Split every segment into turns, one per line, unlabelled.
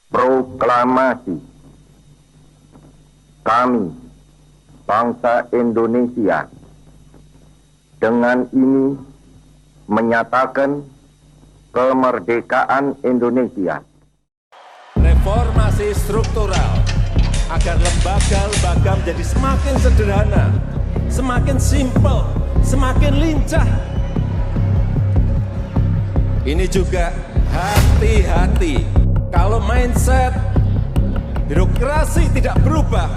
Proklamasi. Kami, bangsa Indonesia, dengan ini menyatakan kemerdekaan Indonesia.
Reformasi struktural agar lembaga-lembaga menjadi semakin sederhana, semakin simpel, semakin lincah. Ini juga hati-hati, kalau mindset birokrasi tidak berubah,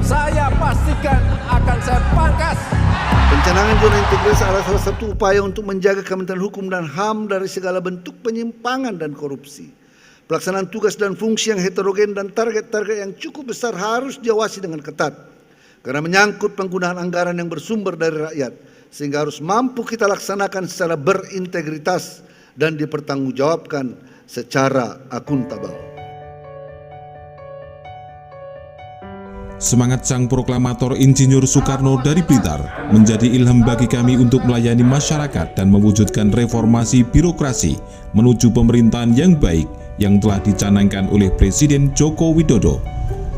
saya pastikan akan saya pangkas.
Pencanangan zona integrasi adalah salah satu upaya untuk menjaga Kementerian Hukum dan HAM dari segala bentuk penyimpangan dan korupsi. Pelaksanaan tugas dan fungsi yang heterogen dan target-target yang cukup besar harus diawasi dengan ketat, karena menyangkut penggunaan anggaran yang bersumber dari rakyat, sehingga harus mampu kita laksanakan secara berintegritas dan dipertanggungjawabkan secara akuntabel.
Semangat sang proklamator Insinyur Soekarno dari Blitar menjadi ilham bagi kami untuk melayani masyarakat dan mewujudkan reformasi birokrasi menuju pemerintahan yang baik yang telah dicanangkan oleh Presiden Joko Widodo.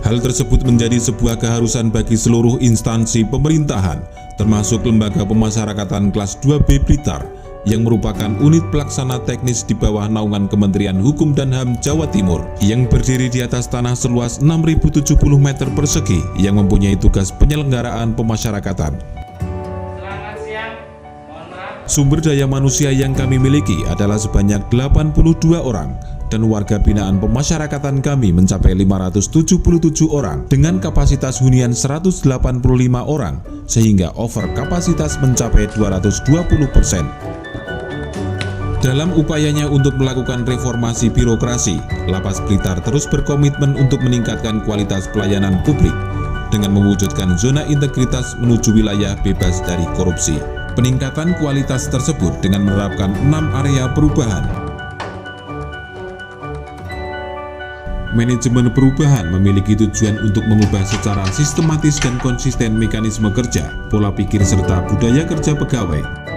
Hal tersebut menjadi sebuah keharusan bagi seluruh instansi pemerintahan, termasuk Lembaga Pemasyarakatan Kelas 2B Blitar, yang merupakan unit pelaksana teknis di bawah naungan Kementerian Hukum dan HAM Jawa Timur, yang berdiri di atas tanah seluas 6.070 meter persegi yang mempunyai tugas penyelenggaraan pemasyarakatan. Sumber daya manusia yang kami miliki adalah sebanyak 82 orang, dan warga binaan pemasyarakatan kami mencapai 577 orang dengan kapasitas hunian 185 orang, sehingga over kapasitas mencapai 220%. Dalam upayanya untuk melakukan reformasi birokrasi, Lapas Blitar terus berkomitmen untuk meningkatkan kualitas pelayanan publik dengan mewujudkan zona integritas menuju wilayah bebas dari korupsi. Peningkatan kualitas tersebut dengan menerapkan 6 area perubahan. Manajemen perubahan memiliki tujuan untuk mengubah secara sistematis dan konsisten mekanisme kerja, pola pikir serta budaya kerja pegawai.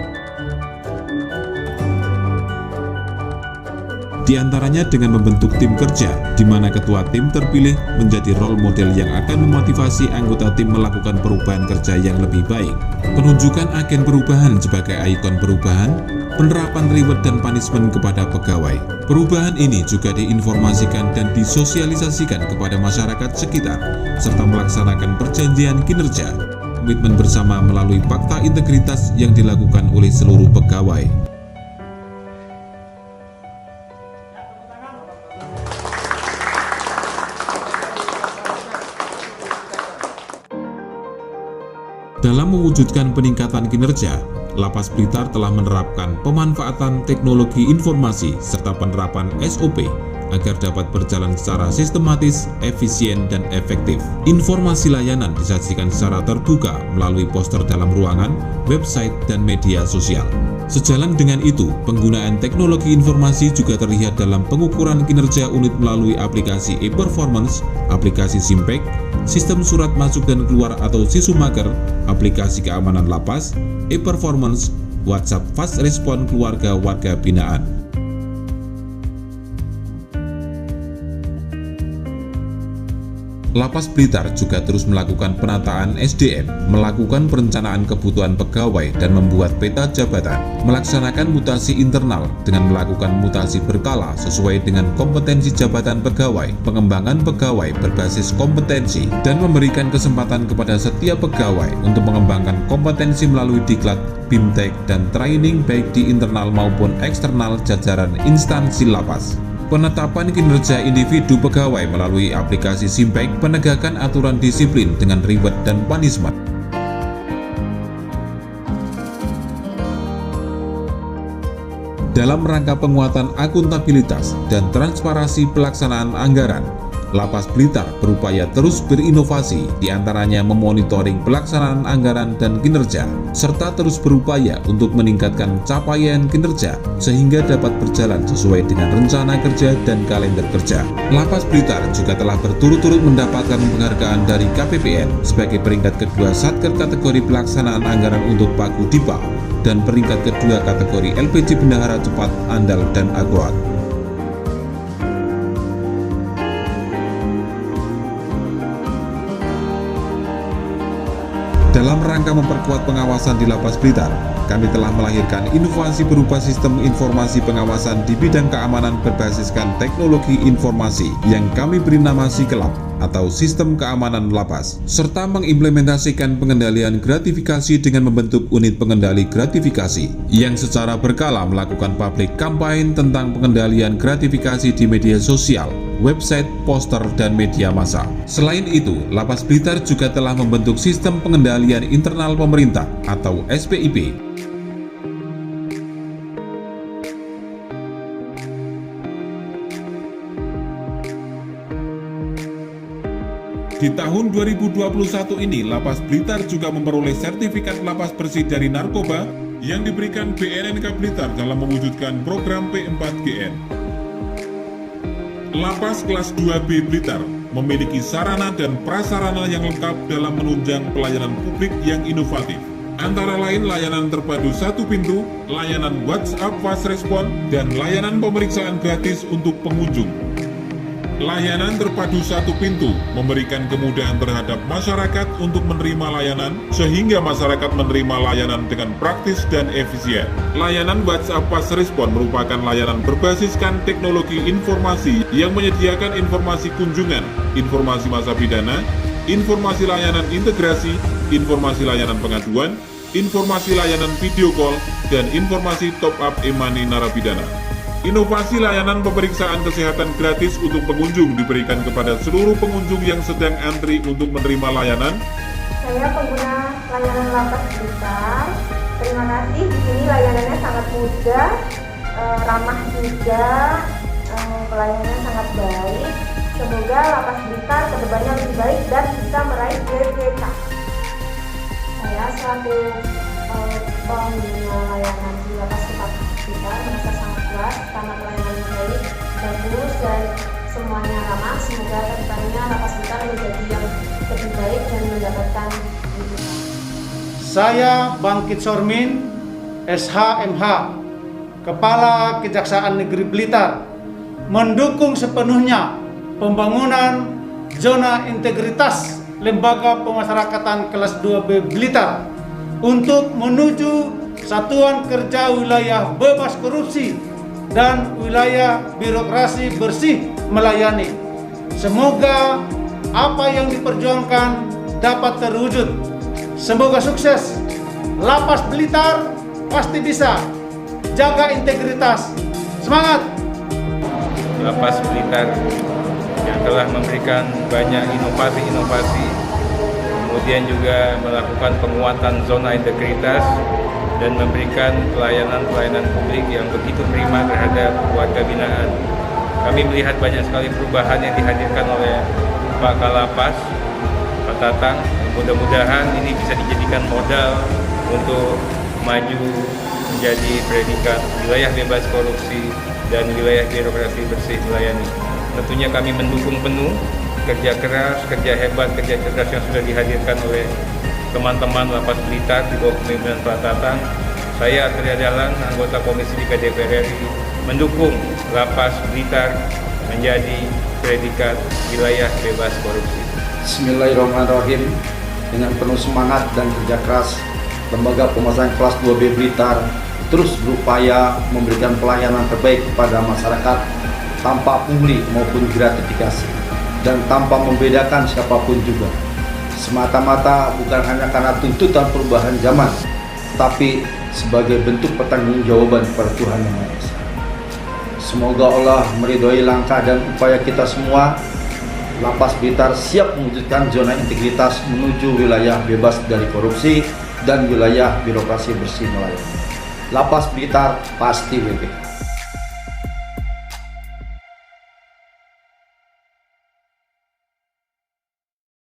Di antaranya dengan membentuk tim kerja, di mana ketua tim terpilih menjadi role model yang akan memotivasi anggota tim melakukan perubahan kerja yang lebih baik. Penunjukan agen perubahan sebagai ikon perubahan, penerapan reward dan punishment kepada pegawai. Perubahan ini juga diinformasikan dan disosialisasikan kepada masyarakat sekitar, serta melaksanakan perjanjian kinerja, komitmen bersama melalui fakta integritas yang dilakukan oleh seluruh pegawai. Dalam mewujudkan peningkatan kinerja, Lapas Blitar telah menerapkan pemanfaatan teknologi informasi serta penerapan SOP agar dapat berjalan secara sistematis, efisien, dan efektif. Informasi layanan disajikan secara terbuka melalui poster dalam ruangan, website, dan media sosial. Sejalan dengan itu, penggunaan teknologi informasi juga terlihat dalam pengukuran kinerja unit melalui aplikasi e-performance, aplikasi Simpek, sistem surat masuk dan keluar atau Sisumaker, aplikasi keamanan lapas, e-performance, WhatsApp Fast Respon keluarga warga binaan. Lapas Blitar juga terus melakukan penataan SDM, melakukan perencanaan kebutuhan pegawai dan membuat peta jabatan, melaksanakan mutasi internal dengan melakukan mutasi berkala sesuai dengan kompetensi jabatan pegawai, pengembangan pegawai berbasis kompetensi, dan memberikan kesempatan kepada setiap pegawai untuk mengembangkan kompetensi melalui diklat, bimtek, dan training baik di internal maupun eksternal jajaran instansi lapas. Penetapan kinerja individu pegawai melalui aplikasi Simpek, penegakan aturan disiplin dengan reward dan punishment. Dalam rangka penguatan akuntabilitas dan transparansi pelaksanaan anggaran, Lapas Blitar berupaya terus berinovasi, diantaranya memonitoring pelaksanaan anggaran dan kinerja, serta terus berupaya untuk meningkatkan capaian kinerja sehingga dapat berjalan sesuai dengan rencana kerja dan kalender kerja. Lapas Blitar juga telah berturut-turut mendapatkan penghargaan dari KPPN sebagai peringkat kedua Satker kategori pelaksanaan anggaran untuk Pagu Dipa dan peringkat kedua kategori LPG Bendahara Cepat, Andal, dan Akurat. rangka memperkuat pengawasan di Lapas Blitar, kami telah melahirkan inovasi berupa sistem informasi pengawasan di bidang keamanan berbasiskan teknologi informasi yang kami beri nama Sikelap atau Sistem Keamanan Lapas, serta mengimplementasikan pengendalian gratifikasi dengan membentuk unit pengendali gratifikasi yang secara berkala melakukan public campaign tentang pengendalian gratifikasi di media sosial, website, poster, dan media massa. Selain itu, Lapas Blitar juga telah membentuk sistem pengendalian internal pemerintah atau SPIP. Di tahun 2021 ini, Lapas Blitar juga memperoleh sertifikat lapas bersih dari narkoba yang diberikan BNNK Blitar dalam mewujudkan program P4GN. Lapas kelas 2B Blitar memiliki sarana dan prasarana yang lengkap dalam menunjang pelayanan publik yang inovatif. Antara lain layanan terpadu satu pintu, layanan WhatsApp Fast Respon, dan layanan pemeriksaan gratis untuk pengunjung. Layanan terpadu satu pintu memberikan kemudahan terhadap masyarakat untuk menerima layanan, sehingga masyarakat menerima layanan dengan praktis dan efisien. Layanan WhatsApp Fast Respon merupakan layanan berbasiskan teknologi informasi yang menyediakan informasi kunjungan, informasi masa pidana, informasi layanan integrasi, informasi layanan pengaduan, informasi layanan video call, dan informasi top-up e-money narapidana. Inovasi layanan pemeriksaan kesehatan gratis untuk pengunjung diberikan kepada seluruh pengunjung yang sedang antri untuk menerima layanan.
Saya pengguna layanan Lapas Blitar. Terima kasih, di sini layanannya sangat mudah, ramah juga, pelayanannya sangat baik. Semoga Lapas Blitar kedepannya lebih baik dan bisa meraih GPK. Saya selaku pengguna layanan di Lapas Blitar merasa sangat puas karena pelayanannya baik, bagus, dan semuanya ramah. Semoga kedepannya Lapas Blitar menjadi yang lebih baik dan mendapatkan GPK.
Saya Bangkit Sormin, SHMH, Kepala Kejaksaan Negeri Blitar, mendukung sepenuhnya pembangunan zona integritas Lembaga Pemasyarakatan kelas 2B Blitar untuk menuju Satuan Kerja Wilayah Bebas Korupsi dan wilayah birokrasi bersih melayani. Semoga apa yang diperjuangkan dapat terwujud. Semoga sukses. Lapas Blitar pasti bisa. Jaga integritas. Semangat!
Lapas Blitar yang telah memberikan banyak inovasi-inovasi, kemudian juga melakukan penguatan zona integritas dan memberikan pelayanan-pelayanan publik yang begitu prima terhadap warga binaan. Kami melihat banyak sekali perubahan yang dihadirkan oleh Pak Kalapas, Pak Tatang. Mudah-mudahan ini bisa dijadikan modal untuk maju menjadi predikat wilayah bebas korupsi dan wilayah birokrasi bersih melayani. Tentunya kami mendukung penuh kerja keras, kerja hebat, kerja cerdas yang sudah dihadirkan oleh teman-teman Lapas Blitar di bawah kepemimpinan Pak Tatang. Saya Arteria Dahlan, anggota Komisi 3 DPR RI, mendukung Lapas Blitar menjadi predikat wilayah bebas korupsi.
Bismillahirrahmanirrahim. Dengan penuh semangat dan kerja keras, Lembaga Pemasyarakatan kelas 2B Blitar terus berupaya memberikan pelayanan terbaik kepada masyarakat tanpa pungli maupun gratifikasi dan tanpa membedakan siapapun juga. Semata-mata bukan hanya karena tuntutan perubahan zaman, tapi sebagai bentuk pertanggungjawaban kepada Tuhan Yang Maha Esa. Semoga Allah meridhoi langkah dan upaya kita semua. Lapas Blitar siap mewujudkan zona integritas menuju wilayah bebas dari korupsi dan wilayah birokrasi bersih melayani. Lapas Blitar pasti WB.